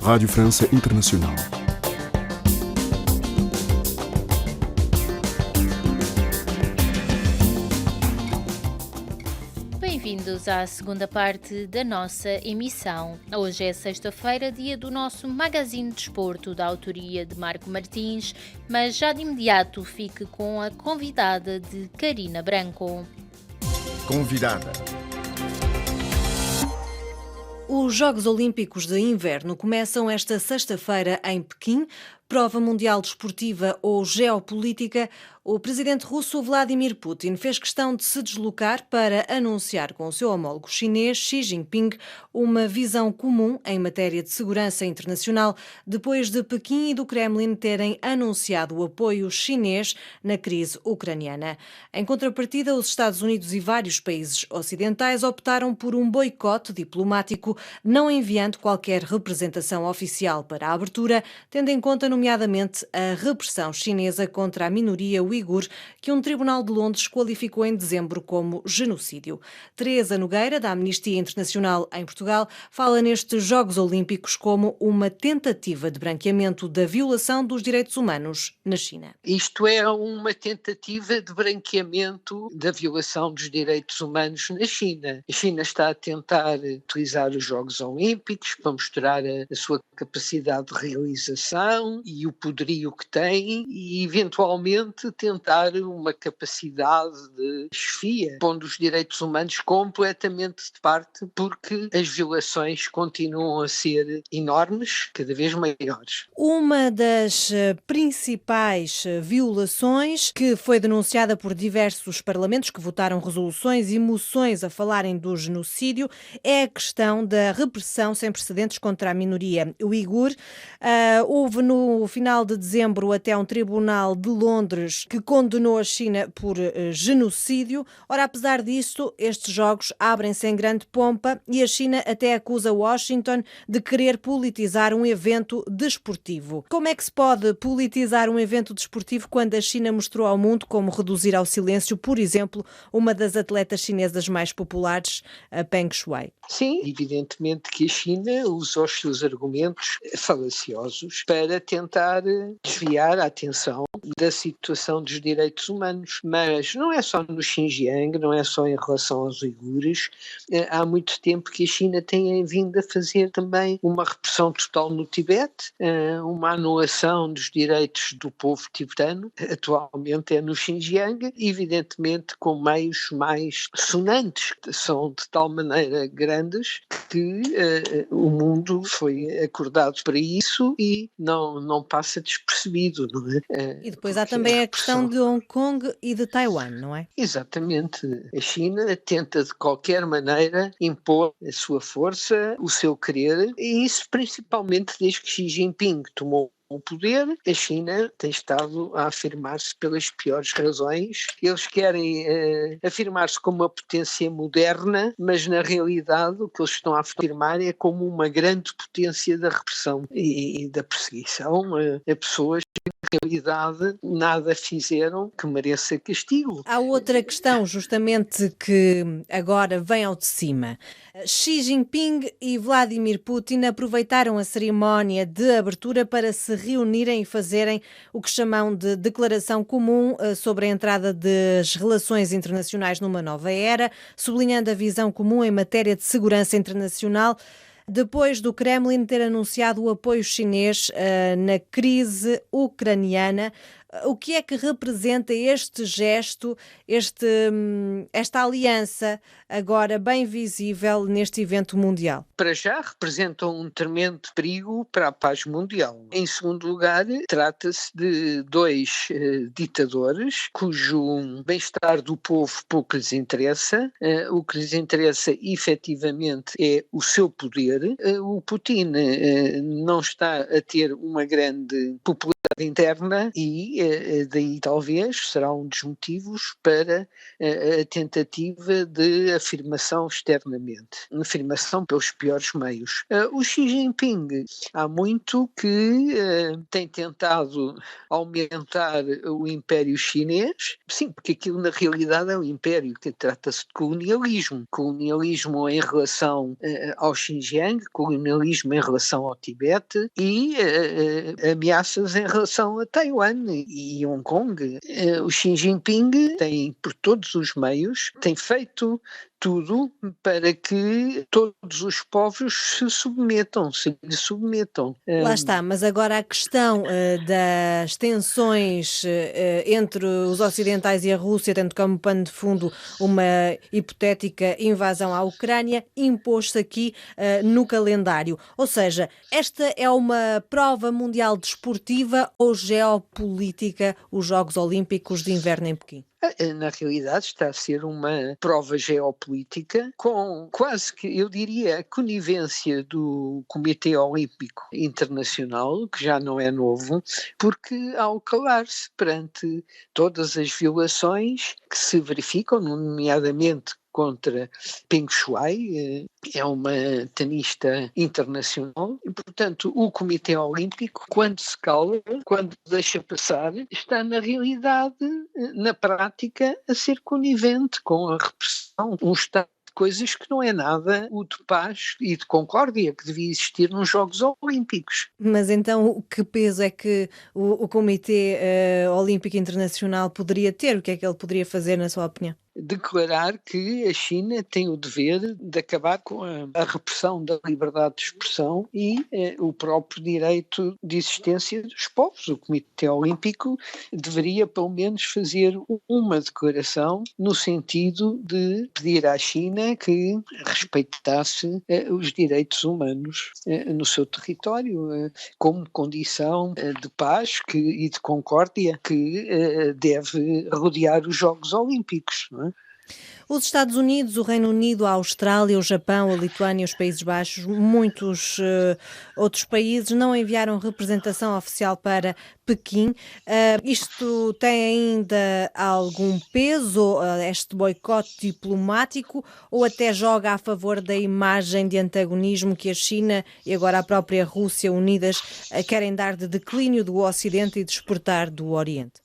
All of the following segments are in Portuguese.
Rádio França Internacional. Bem-vindos à segunda parte da nossa emissão. Hoje é sexta-feira, dia do nosso Magazine de Desporto, da autoria de Marco Martins, mas já de imediato fique com a convidada de Carina Branco. Convidada. Os Jogos Olímpicos de Inverno começam esta sexta-feira em Pequim. Prova mundial desportiva ou geopolítica, o presidente russo Vladimir Putin fez questão de se deslocar para anunciar com o seu homólogo chinês Xi Jinping uma visão comum em matéria de segurança internacional, depois de Pequim e do Kremlin terem anunciado o apoio chinês na crise ucraniana. Em contrapartida, os Estados Unidos e vários países ocidentais optaram por um boicote diplomático, não enviando qualquer representação oficial para a abertura, tendo em conta, nomeadamente, a repressão chinesa contra a minoria uigur, que um tribunal de Londres qualificou em dezembro como genocídio. Teresa Nogueira, da Amnistia Internacional em Portugal, fala nestes Jogos Olímpicos como uma tentativa de branqueamento da violação dos direitos humanos na China. Isto é uma tentativa de branqueamento da violação dos direitos humanos na China. A China está a tentar utilizar os Jogos Olímpicos para mostrar a sua capacidade de realização e o poderio que tem e, eventualmente, tentar uma capacidade de chefia, pondo os direitos humanos completamente de parte, porque as violações continuam a ser enormes, cada vez maiores. Uma das principais violações que foi denunciada por diversos parlamentos que votaram resoluções e moções a falarem do genocídio é a questão da repressão sem precedentes contra a minoria uigur. Houve no final de dezembro até um tribunal de Londres que condenou a China por genocídio. Ora, apesar disso, estes jogos abrem-se em grande pompa e a China até acusa Washington de querer politizar um evento desportivo. Como é que se pode politizar um evento desportivo quando a China mostrou ao mundo como reduzir ao silêncio, por exemplo, uma das atletas chinesas mais populares, a Peng Shuai? Sim, evidentemente que a China usa os seus argumentos falaciosos para tentar desviar a atenção da situação dos direitos humanos. Mas não é só no Xinjiang, não é só em relação aos uigures. Há muito tempo que a China tem vindo a fazer também uma repressão total no Tibete, uma anulação dos direitos do povo tibetano, atualmente é no Xinjiang, evidentemente com meios mais sonantes, que são de tal maneira grandes que o mundo foi acordado para isso e não passa despercebido, não é? E depois há também a questão de Hong Kong e de Taiwan, não é? Exatamente. A China tenta de qualquer maneira impor a sua força, o seu querer, e isso principalmente desde que Xi Jinping tomou o poder. A China tem estado a afirmar-se pelas piores razões. Eles querem afirmar-se como uma potência moderna, mas na realidade o que eles estão a afirmar é como uma grande potência da repressão e da perseguição a pessoas que na realidade nada fizeram que mereça castigo. Há outra questão justamente que agora vem ao de cima. Xi Jinping e Vladimir Putin aproveitaram a cerimónia de abertura para se reunirem e fazerem o que chamam de declaração comum sobre a entrada das relações internacionais numa nova era, sublinhando a visão comum em matéria de segurança internacional, depois do Kremlin ter anunciado o apoio chinês na crise ucraniana. O que é que representa este gesto, esta aliança agora bem visível neste evento mundial? Para já representam um tremendo perigo para a paz mundial. Em segundo lugar, trata-se de dois ditadores cujo bem-estar do povo pouco lhes interessa. O que lhes interessa efetivamente é o seu poder. O Putin não está a ter uma grande popularidade interna e daí talvez será um dos motivos para a tentativa de afirmação externamente, afirmação pelos piores meios. O Xi Jinping há muito que tem tentado aumentar o Império Chinês, sim, porque aquilo na realidade é um império, que trata-se de colonialismo em relação ao Xinjiang, colonialismo em relação ao Tibete e ameaças em relação a Taiwan e Hong Kong. O Xi Jinping tem, por todos os meios, tem feito tudo para que todos os povos se lhe submetam. Lá está, mas agora a questão das tensões entre os ocidentais e a Rússia, tendo como pano de fundo uma hipotética invasão à Ucrânia, impôs-se aqui no calendário. Ou seja, esta é uma prova mundial desportiva ou geopolítica, os Jogos Olímpicos de Inverno em Pequim? Na realidade está a ser uma prova geopolítica com quase que, eu diria, a conivência do Comitê Olímpico Internacional, que já não é novo, porque ao calar-se perante todas as violações que se verificam, nomeadamente contra Peng Shuai, é uma tenista internacional e, portanto, o Comitê Olímpico, quando se cala, quando deixa passar, está na realidade, na prática, a ser conivente com a repressão, um estado de coisas que não é nada o de paz e de concórdia que devia existir nos Jogos Olímpicos. Mas então, que peso é que o Comitê Olímpico Internacional poderia ter? O que é que ele poderia fazer, na sua opinião? Declarar que a China tem o dever de acabar com a repressão da liberdade de expressão e o próprio direito de existência dos povos. O Comitê Olímpico deveria pelo menos fazer uma declaração no sentido de pedir à China que respeitasse os direitos humanos no seu território como condição de paz e de concórdia que deve rodear os Jogos Olímpicos, não é? Os Estados Unidos, o Reino Unido, a Austrália, o Japão, a Lituânia, os Países Baixos, muitos outros países não enviaram representação oficial para Pequim. Isto tem ainda algum peso, este boicote diplomático, ou até joga a favor da imagem de antagonismo que a China e agora a própria Rússia unidas querem dar de declínio do Ocidente e de exportar do Oriente?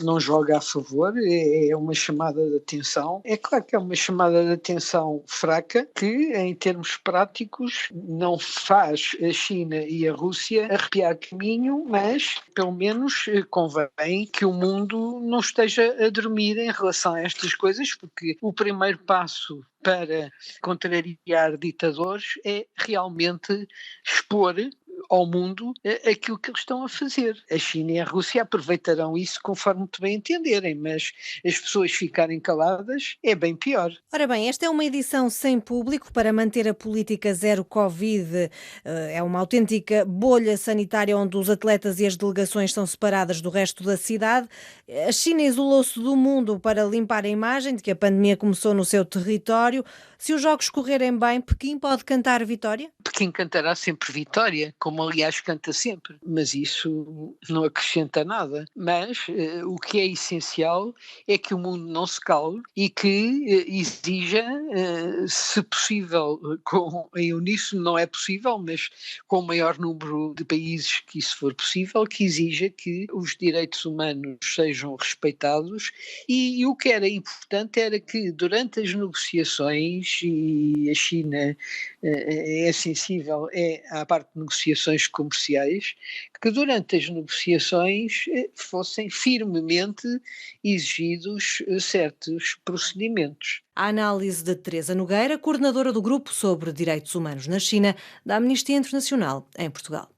Não joga a favor, é uma chamada de atenção. É claro que é uma chamada de atenção fraca, que em termos práticos não faz a China e a Rússia arrepiar caminho, mas pelo menos convém que o mundo não esteja a dormir em relação a estas coisas, porque o primeiro passo para contrariar ditadores é realmente expor ao mundo aquilo que eles estão a fazer. A China e a Rússia aproveitarão isso conforme muito bem entenderem, mas as pessoas ficarem caladas é bem pior. Ora bem, esta é uma edição sem público para manter a política zero Covid. É uma autêntica bolha sanitária onde os atletas e as delegações são separadas do resto da cidade. A China isolou-se do mundo para limpar a imagem de que a pandemia começou no seu território. Se os jogos correrem bem, Pequim pode cantar vitória? Pequim cantará sempre vitória, como aliás canta sempre, mas isso não acrescenta nada. Mas o que é essencial é que o mundo não se cale e que exija, se possível, em uníssono não é possível, mas com o maior número de países que isso for possível, que exija que os direitos humanos sejam respeitados e o que era importante era que durante as negociações, e a China é sensível à parte de negociações comerciais, que durante as negociações fossem firmemente exigidos certos procedimentos. A análise de Teresa Nogueira, coordenadora do Grupo sobre Direitos Humanos na China, da Amnistia Internacional em Portugal.